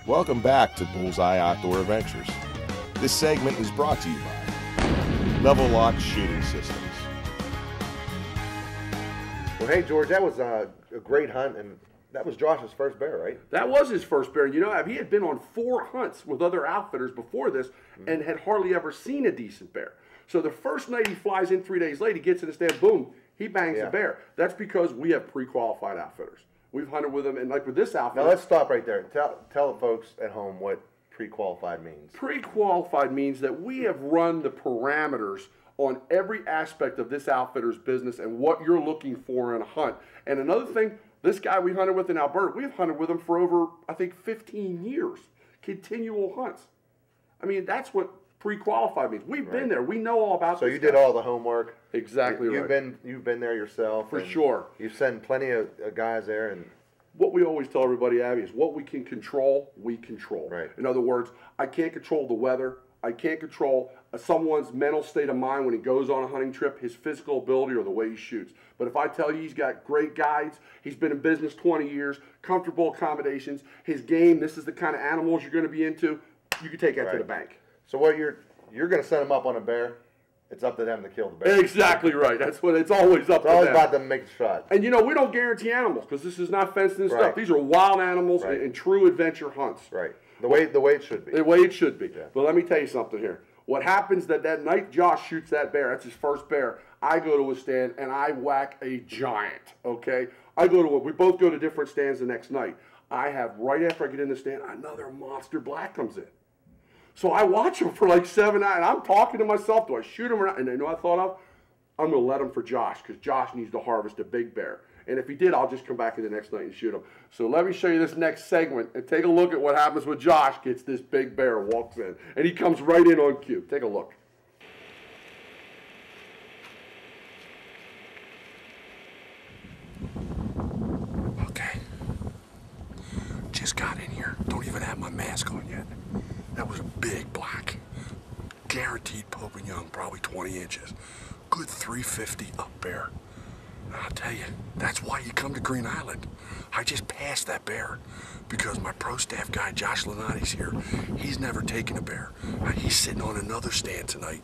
Welcome back to Bullseye Outdoor Adventures. This segment is brought to you by Level Lock Shooting Systems. Well, hey, George, that was a great hunt, and that was Josh's first bear, right? That was his first bear. You know, he had been on 4 hunts with other outfitters before this and had hardly ever seen a decent bear. So the first night he flies in 3 days later, he gets in the stand, boom, he bangs a bear. That's because we have pre-qualified outfitters. We've hunted with them, and like with this outfit. Now let's stop right there. Tell the folks at home what pre-qualified means. Pre-qualified means that we have run the parameters on every aspect of this outfitter's business and what you're looking for in a hunt. And another thing, this guy we hunted with in Alberta, we've hunted with him for over, I think, 15 years. Continual hunts. I mean, that's what pre-qualified means. We've been there. We know all about so this. So you did all the homework. Exactly right. You've been there yourself. For sure. You've sent plenty of guys there. And what we always tell everybody, Abby, is what we can control, we control. Right. In other words, I can't control the weather. I can't control someone's mental state of mind when he goes on a hunting trip, his physical ability, or the way he shoots. But if I tell you he's got great guides, he's been in business 20 years, comfortable accommodations, his game, this is the kind of animals you're going to be into, you can take that to the bank. So what you're going to set him up on a bear. It's up to them to kill the bear. Exactly right. That's what it's always up to them. It's always about them to make the shot. And you know, we don't guarantee animals because this is not fenced in stuff. These are wild animals and true adventure hunts. Right. The way it should be. The way it should be. Yeah. But let me tell you something here. What happens that night Josh shoots that bear, that's his first bear, I go to a stand and I whack a giant, okay? We both go to different stands the next night. I have, right after I get in the stand, another monster black comes in. So I watch him for like 7 hours, and I'm talking to myself, do I shoot him or not? And you know what I thought of? I'm going to let him for Josh, because Josh needs to harvest a big bear. And if he did, I'll just come back in the next night and shoot him. So let me show you this next segment, and take a look at what happens when Josh gets this big bear, walks in. And he comes right in on cue. Take a look. Okay. Just got in here. Don't even have my mask on yet. That was a big black. Guaranteed Pope and Young, probably 20 inches. Good 350 up bear. I'll tell you, that's why you come to Green Island. I just passed that bear because my pro staff guy, Josh Lenati's here. He's never taken a bear. He's sitting on another stand tonight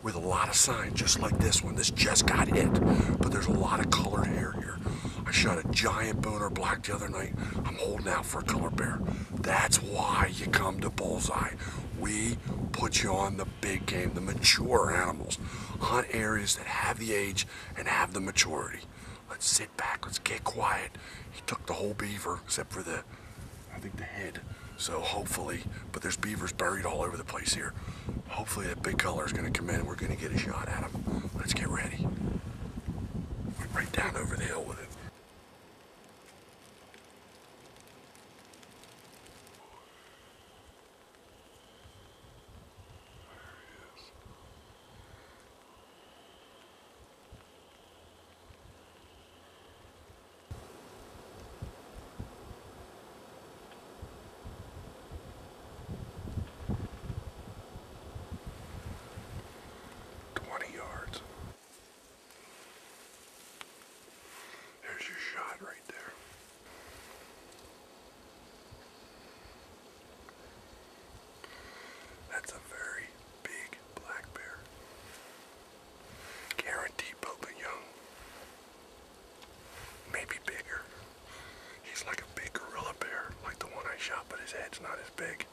with a lot of signs, just like this one. This just got hit, but there's a lot of colored hair here. I shot a giant boner black the other night. I'm holding out for a color bear. That's why you come to Bullseye. We put you on the big game, the mature animals. Hunt areas that have the age and have the maturity. Let's sit back, let's get quiet. He took the whole beaver except for I think the head. So hopefully, but there's beavers buried all over the place here. Hopefully that big color is gonna come in and we're gonna get a shot at him. Let's get ready. We're right down over the hill with it. There's your shot right there. That's a very big black bear. Guaranteed Pope and Young. Maybe bigger. He's like a big gorilla bear, like the one I shot, but his head's not as big.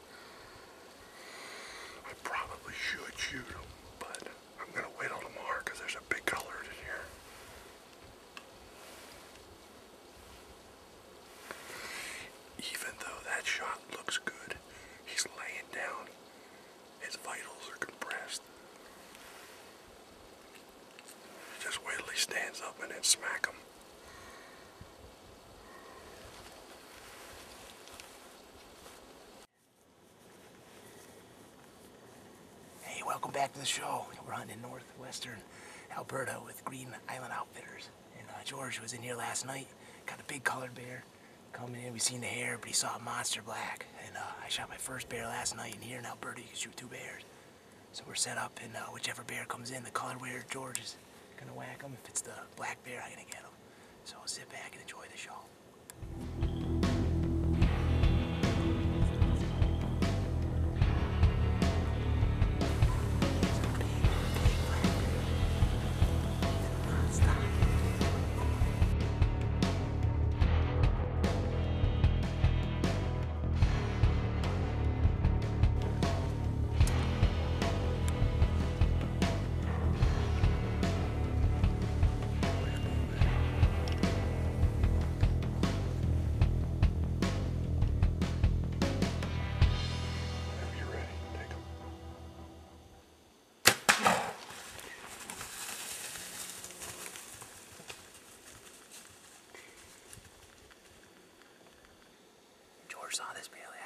I probably should shoot him, but I'm gonna wait till tomorrow because there's a big color in here. Even though that shot looks good, he's laying down. His vitals are compressed. Just wait till he stands up and then smack him. Hey, welcome back to the show. We're hunting in northwestern Alberta with Green Island Outfitters. And George was in here last night, got a big colored bear. Coming in, we seen the hair, but he saw a monster black. And I shot my first bear last night, and here in Alberta you can shoot 2 bears. So we're set up, and whichever bear comes in, the color where George is gonna whack him. If it's the black bear, I'm gonna get him. So sit back and enjoy the show.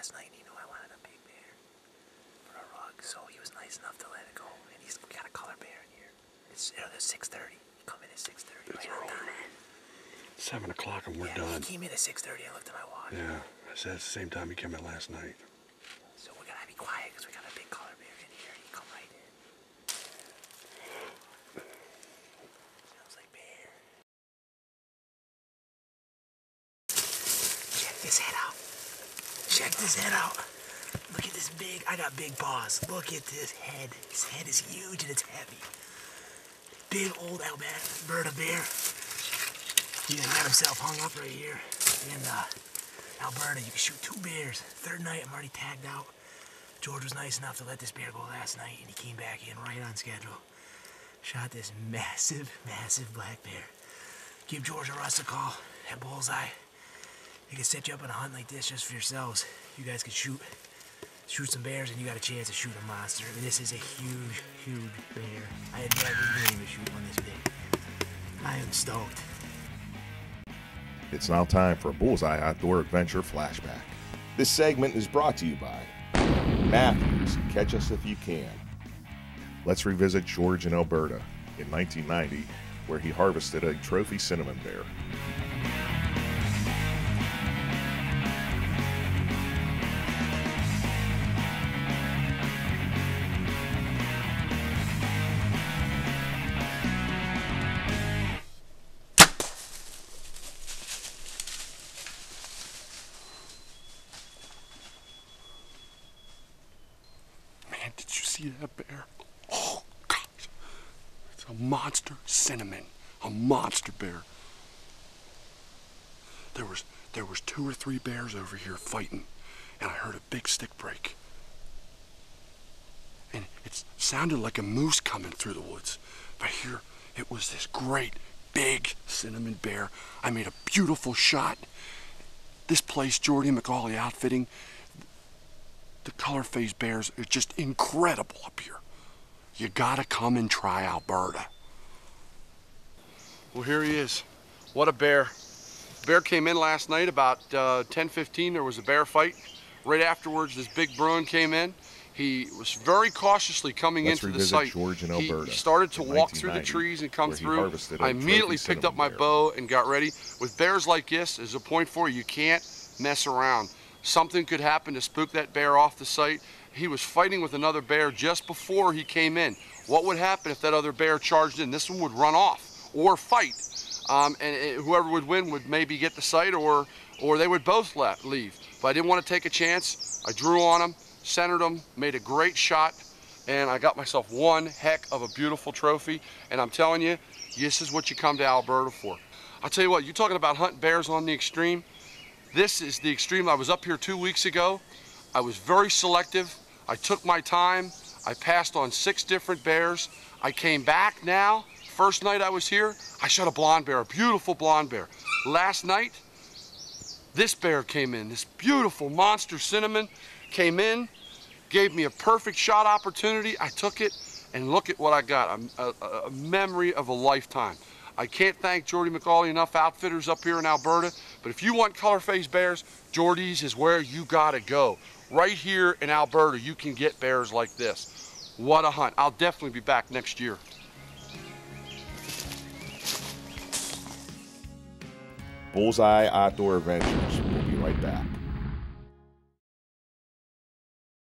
last night and he knew I wanted a big bear for a rug, so he was nice enough to let it go. And we got a color bear in here. It's 6:30. He come in at 6:30. It's right on early, time. man. 7 o'clock and we're Yeah, done. he came in at 6:30. I looked at my watch. Yeah, I said it's the same time he came in last night. So we gotta be quiet because we got a big color bear in here. He come right in. Sounds like bear. Check this head out. Check this head out. Look at this big. I got big paws. Look at this head. This head is huge and it's heavy. Big old Alberta bear. He got himself hung up right here in Alberta. You can shoot 2 bears. Third night, I'm already tagged out. George was nice enough to let this bear go last night, and he came back in right on schedule. Shot this massive, massive black bear. Give George or Russ a call at Bullseye. He can set you up on a hunt like this just for yourselves. You guys can shoot some bears, and you got a chance to shoot a monster. I mean, this is a huge, huge bear. I had never dreamed of shooting one this big. I am stoked. It's now time for a Bullseye Outdoor Adventure Flashback. This segment is brought to you by Matthews, Catch Us If You Can. Let's revisit George in Alberta in 1990, where he harvested a trophy cinnamon bear. Did you see that bear? Oh, gosh. It's a monster cinnamon. A monster bear. There was 2 or 3 bears over here fighting, and I heard a big stick break. And it sounded like a moose coming through the woods. But here, it was this great, big cinnamon bear. I made a beautiful shot. This place, Jordy McCauley Outfitting, the color phase bears are just incredible up here. You gotta come and try Alberta. Well, here he is. What a bear. Bear came in last night about 10:15. There was a bear fight. Right afterwards, this big Bruin came in. He was very cautiously coming into the site. George in Alberta He started to walk through the trees and come through. I immediately picked up my bow and got ready. With bears like this, there's a point for you can't mess around. Something could happen to spook that bear off the site. He was fighting with another bear just before he came in. What would happen if that other bear charged in? This one would run off or fight. And whoever would win would maybe get the site, or they would both leave. But I didn't want to take a chance. I drew on him, centered him, made a great shot, and I got myself one heck of a beautiful trophy. And I'm telling you, this is what you come to Alberta for. I'll tell you what, you're talking about hunting bears on the extreme. This is the extreme. I was up here 2 weeks ago. I was very selective. I took my time. I passed on 6 different bears. I came back now. First night I was here, I shot a blonde bear, a beautiful blonde bear. Last night, this bear came in. This beautiful monster cinnamon came in, gave me a perfect shot opportunity. I took it, and look at what I got, a memory of a lifetime. I can't thank Jordy McCauley enough, outfitters up here in Alberta, but if you want color phase bears, Jordy's is where you gotta go. Right here in Alberta, you can get bears like this. What a hunt. I'll definitely be back next year. Bullseye Outdoor Adventures. We'll be right back.